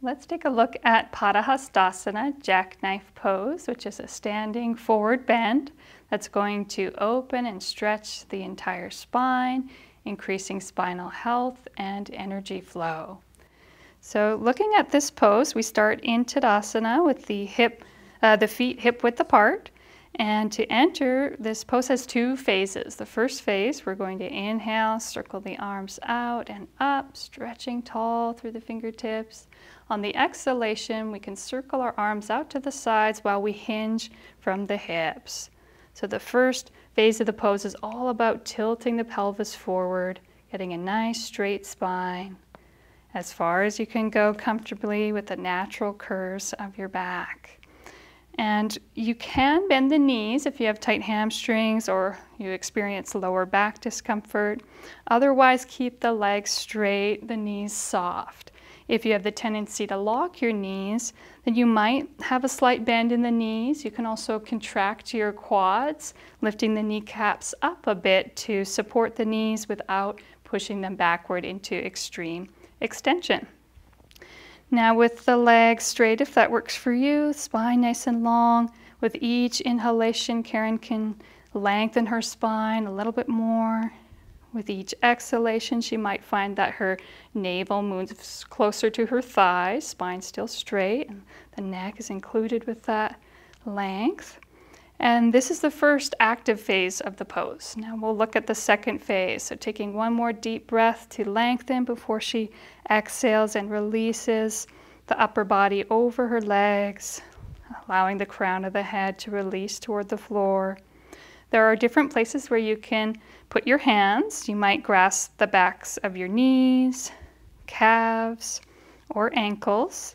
Let's take a look at Padahastasana, Jacknife pose, which is a standing forward bend that's going to open and stretch the entire spine, increasing spinal health and energy flow. So looking at this pose, we start in Tadasana with the feet hip width apart. And to enter, this pose has two phases. The first phase, we're going to inhale, circle the arms out and up, stretching tall through the fingertips. On the exhalation, we can circle our arms out to the sides while we hinge from the hips. So the first phase of the pose is all about tilting the pelvis forward, getting a nice straight spine, as far as you can go comfortably with the natural curves of your back. And you can bend the knees if you have tight hamstrings or you experience lower back discomfort. Otherwise, keep the legs straight, the knees soft. If you have the tendency to lock your knees, then you might have a slight bend in the knees. You can also contract your quads, lifting the kneecaps up a bit to support the knees without pushing them backward into extreme extension. Now with the legs straight, if that works for you, spine nice and long. With each inhalation, Karen can lengthen her spine a little bit more. With each exhalation, she might find that her navel moves closer to her thighs, spine still straight, and the neck is included with that length. And this is the first active phase of the pose. Now we'll look at the second phase. So taking one more deep breath to lengthen before she exhales and releases the upper body over her legs, allowing the crown of the head to release toward the floor. There are different places where you can put your hands. You might grasp the backs of your knees, calves, or ankles.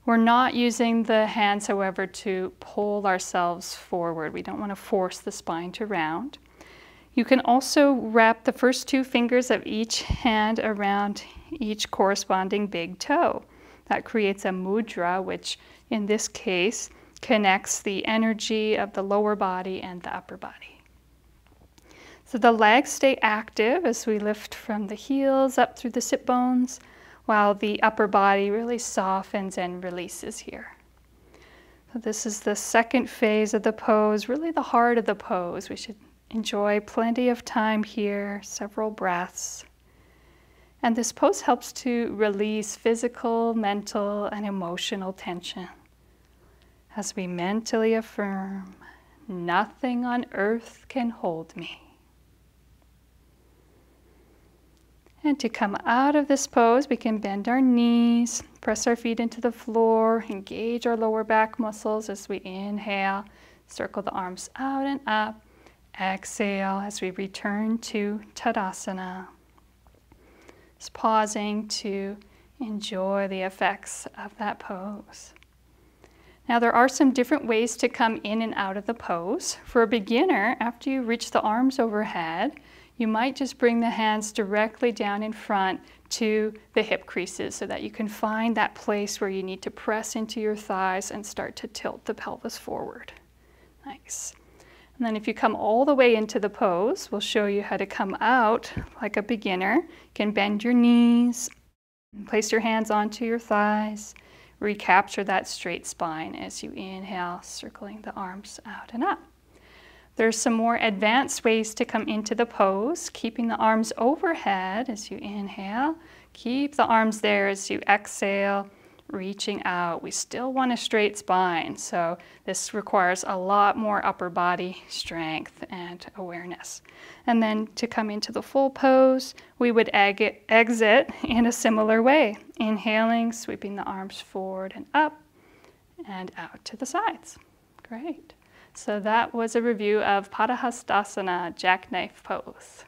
We're not using the hands, however, to pull ourselves forward. We don't want to force the spine to round. You can also wrap the first two fingers of each hand around each corresponding big toe. That creates a mudra, which in this case connects the energy of the lower body and the upper body. So the legs stay active as we lift from the heels up through the sit bones, while the upper body really softens and releases here. So this is the second phase of the pose, really the heart of the pose. We should enjoy plenty of time here, several breaths. And this pose helps to release physical, mental, and emotional tension. As we mentally affirm, nothing on earth can hold me. And to come out of this pose, we can bend our knees, press our feet into the floor, engage our lower back muscles as we inhale, circle the arms out and up, exhale as we return to Tadasana. Just pausing to enjoy the effects of that pose. Now there are some different ways to come in and out of the pose. For a beginner, after you reach the arms overhead, you might just bring the hands directly down in front to the hip creases so that you can find that place where you need to press into your thighs and start to tilt the pelvis forward. Nice. And then if you come all the way into the pose, we'll show you how to come out like a beginner. You can bend your knees, place your hands onto your thighs, recapture that straight spine as you inhale, circling the arms out and up. There's some more advanced ways to come into the pose, keeping the arms overhead as you inhale. Keep the arms there as you exhale, reaching out. We still want a straight spine, so this requires a lot more upper body strength and awareness. And then to come into the full pose, we would exit in a similar way. Inhaling, sweeping the arms forward and up and out to the sides. Great. So that was a review of Padahastasana, Jacknife pose.